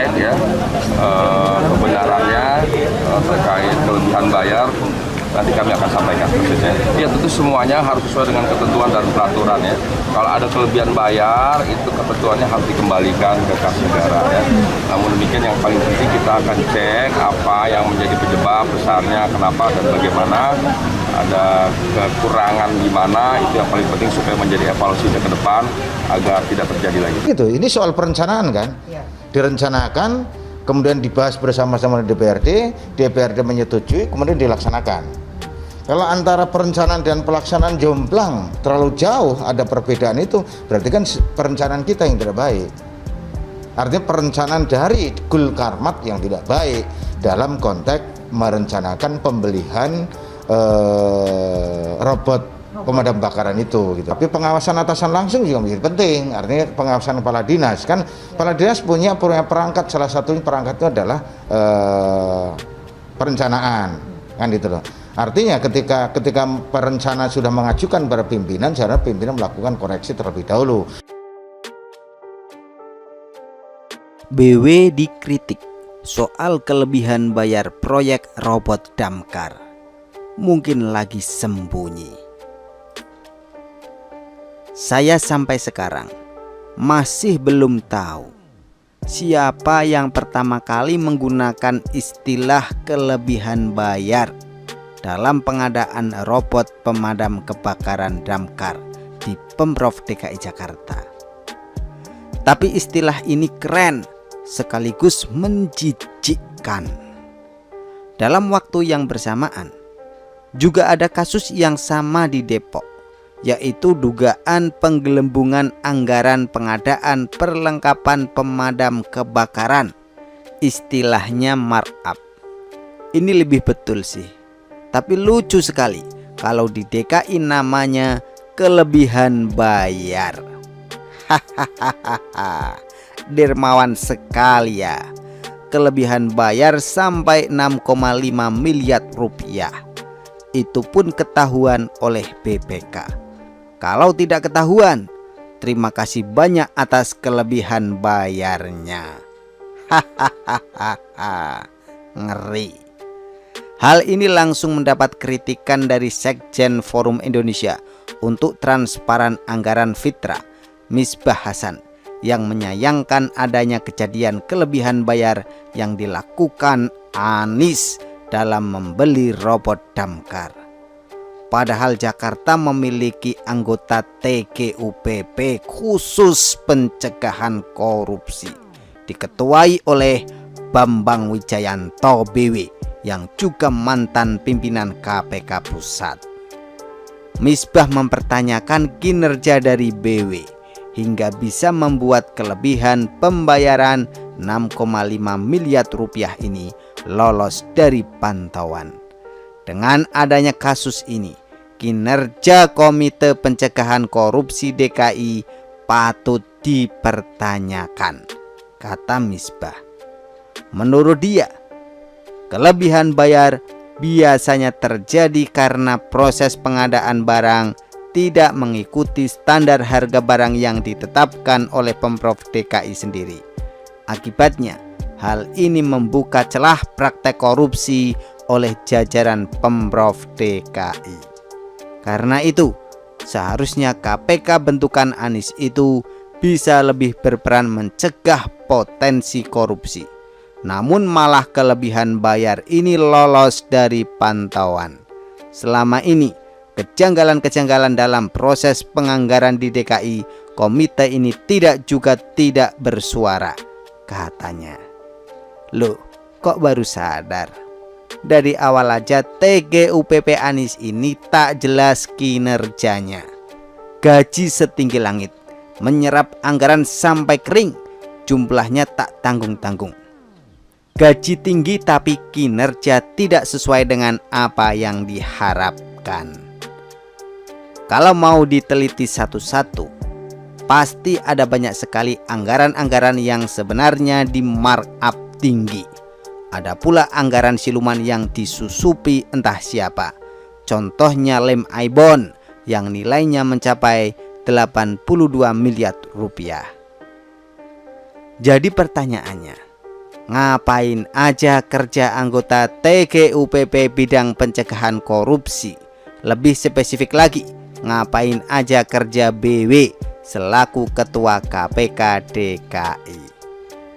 cek ya kebenarannya terkait kelebihan bayar. Nanti kami akan sampaikan prosesnya. Ya tentu semuanya harus sesuai dengan ketentuan dan peraturan ya. Kalau ada kelebihan bayar itu ketentuannya harus dikembalikan ke kas negara ya. Namun demikian yang paling penting kita akan cek apa yang menjadi penyebab besarnya, kenapa dan bagaimana. Ada kekurangan di mana, itu yang paling penting supaya menjadi evaluasi ke depan agar tidak terjadi lagi. Gitu, ini soal perencanaan kan, direncanakan, kemudian dibahas bersama-sama di DPRD menyetujui, kemudian dilaksanakan. Kalau antara perencanaan dan pelaksanaan jomplang terlalu jauh, ada perbedaan itu, berarti kan perencanaan kita yang tidak baik. Artinya perencanaan dari Gul Karmat yang tidak baik dalam konteks merencanakan pembelian robot pemadam kebakaran itu gitu. Tapi pengawasan atasan langsung juga menjadi penting. Artinya pengawasan kepala dinas, kan kepala dinas punya perangkat, salah satunya perangkatnya adalah perencanaan kan gitu loh. Artinya ketika perencana sudah mengajukan pada pimpinan, seharusnya pimpinan melakukan koreksi terlebih dahulu. BW dikritik soal kelebihan bayar proyek robot damkar. Mungkin lagi sembunyi. Saya sampai sekarang masih belum tahu siapa yang pertama kali menggunakan istilah kelebihan bayar dalam pengadaan robot pemadam kebakaran damkar di Pemprov DKI Jakarta. Tapi istilah ini keren sekaligus menjijikkan. Dalam waktu yang bersamaan juga ada kasus yang sama di Depok, yaitu dugaan penggelembungan anggaran pengadaan perlengkapan pemadam kebakaran, istilahnya markup. Ini lebih betul sih, tapi lucu sekali kalau di DKI namanya kelebihan bayar. Hahaha, dermawan sekali ya. Kelebihan bayar sampai 6,5 miliar rupiah. Itu pun ketahuan oleh BPK. Kalau tidak ketahuan, terima kasih banyak atas kelebihan bayarnya. Hahaha, ngeri. Hal ini langsung mendapat kritikan dari Sekjen Forum Indonesia untuk Transparan Anggaran Fitra, Misbah Hasan, yang menyayangkan adanya kejadian kelebihan bayar yang dilakukan Anies dalam membeli robot damkar. Padahal Jakarta memiliki anggota TGUPP khusus pencegahan korupsi, diketuai oleh Bambang Wijayanto BW yang juga mantan pimpinan KPK Pusat. Misbah mempertanyakan kinerja dari BW hingga bisa membuat kelebihan pembayaran 6,5 miliar rupiah ini lolos dari pantauan. Dengan adanya kasus ini, kinerja Komite Pencegahan Korupsi DKI patut dipertanyakan, kata Misbah. Menurut dia, kelebihan bayar biasanya terjadi karena proses pengadaan barang tidak mengikuti standar harga barang yang ditetapkan oleh Pemprov DKI sendiri. Akibatnya, hal ini membuka celah praktek korupsi oleh jajaran Pemprov DKI. Karena itu, seharusnya KPK bentukan Anies itu bisa lebih berperan mencegah potensi korupsi. Namun malah kelebihan bayar ini lolos dari pantauan. Selama ini, kejanggalan-kejanggalan dalam proses penganggaran di DKI, komite ini tidak bersuara, katanya. Loh, kok baru sadar? Dari awal aja TGUPP Anies ini tak jelas kinerjanya. Gaji setinggi langit, menyerap anggaran sampai kering, jumlahnya tak tanggung-tanggung. Gaji tinggi tapi kinerja tidak sesuai dengan apa yang diharapkan. Kalau mau diteliti satu-satu, pasti ada banyak sekali anggaran-anggaran yang sebenarnya di markup tinggi. Ada pula anggaran siluman yang disusupi entah siapa. Contohnya lem Aibon yang nilainya mencapai 82 miliar rupiah. Jadi pertanyaannya, Ngapain aja kerja anggota TGUPP bidang pencegahan korupsi? Lebih spesifik lagi, ngapain aja kerja BW selaku Ketua KPK DKI?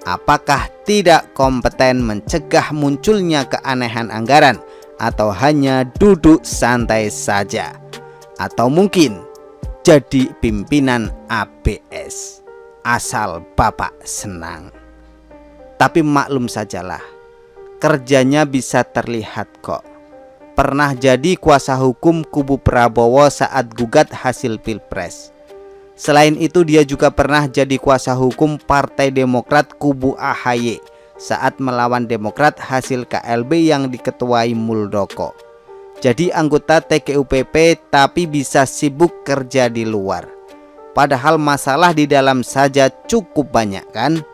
Apakah tidak kompeten mencegah munculnya keanehan anggaran, atau hanya duduk santai saja? Atau mungkin jadi pimpinan ABS asal Bapak senang? Tapi maklum sajalah, kerjanya bisa terlihat kok. Pernah jadi kuasa hukum kubu Prabowo saat gugat hasil Pilpres. Selain itu dia juga pernah jadi kuasa hukum Partai Demokrat kubu AHY saat melawan Demokrat hasil KLB yang diketuai Muldoko. Jadi anggota TGUPP tapi bisa sibuk kerja di luar. Padahal masalah di dalam saja cukup banyak kan?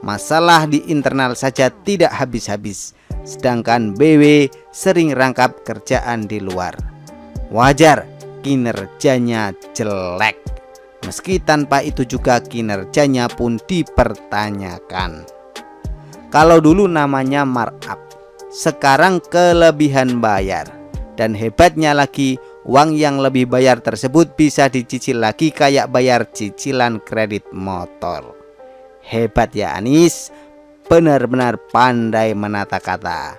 Masalah di internal saja tidak habis-habis, sedangkan BW sering rangkap kerjaan di luar. Wajar kinerjanya jelek, meski tanpa itu juga kinerjanya pun dipertanyakan. Kalau dulu namanya markup, sekarang kelebihan bayar. Dan hebatnya lagi, uang yang lebih bayar tersebut bisa dicicil lagi kayak bayar cicilan kredit motor. Hebat ya Anies, benar-benar pandai menata kata.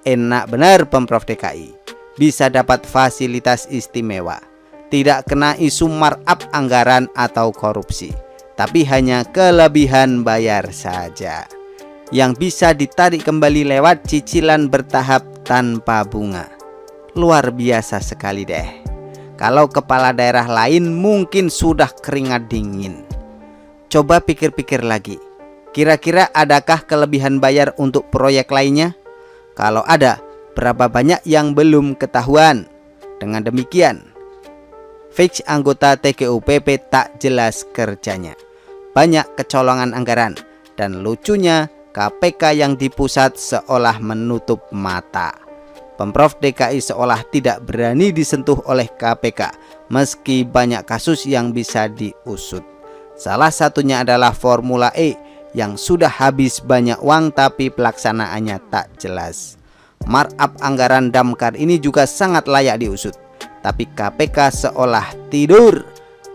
Enak benar Pemprov DKI, bisa dapat fasilitas istimewa, tidak kena isu markup anggaran atau korupsi, tapi hanya kelebihan bayar saja, yang bisa ditarik kembali lewat cicilan bertahap tanpa bunga. Luar biasa sekali deh. Kalau kepala daerah lain mungkin sudah keringat dingin. Coba pikir-pikir lagi, kira-kira adakah kelebihan bayar untuk proyek lainnya? Kalau ada, berapa banyak yang belum ketahuan? Dengan demikian, fix anggota TGUPP tak jelas kerjanya, banyak kecolongan anggaran, dan lucunya KPK yang di pusat seolah menutup mata. Pemprov DKI seolah tidak berani disentuh oleh KPK meski banyak kasus yang bisa diusut. Salah satunya adalah Formula E yang sudah habis banyak uang tapi pelaksanaannya tak jelas. Markup anggaran Damkar ini juga sangat layak diusut, tapi KPK seolah tidur.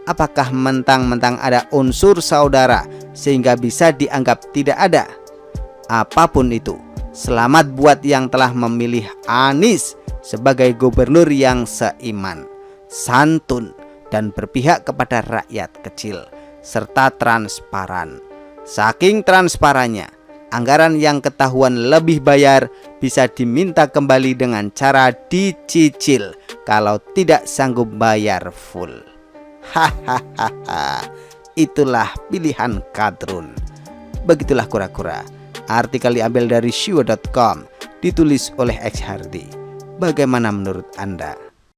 Apakah mentang-mentang ada unsur saudara sehingga bisa dianggap tidak ada? Apapun itu, selamat buat yang telah memilih Anies sebagai gubernur yang seiman, santun, dan berpihak kepada rakyat kecil, serta transparan. Saking transparannya, anggaran yang ketahuan lebih bayar bisa diminta kembali dengan cara dicicil kalau tidak sanggup bayar full. Hahaha, itulah pilihan kadrun. Begitulah kura-kura. Artikel diambil dari Shio.com, ditulis oleh X Hardy. Bagaimana menurut Anda?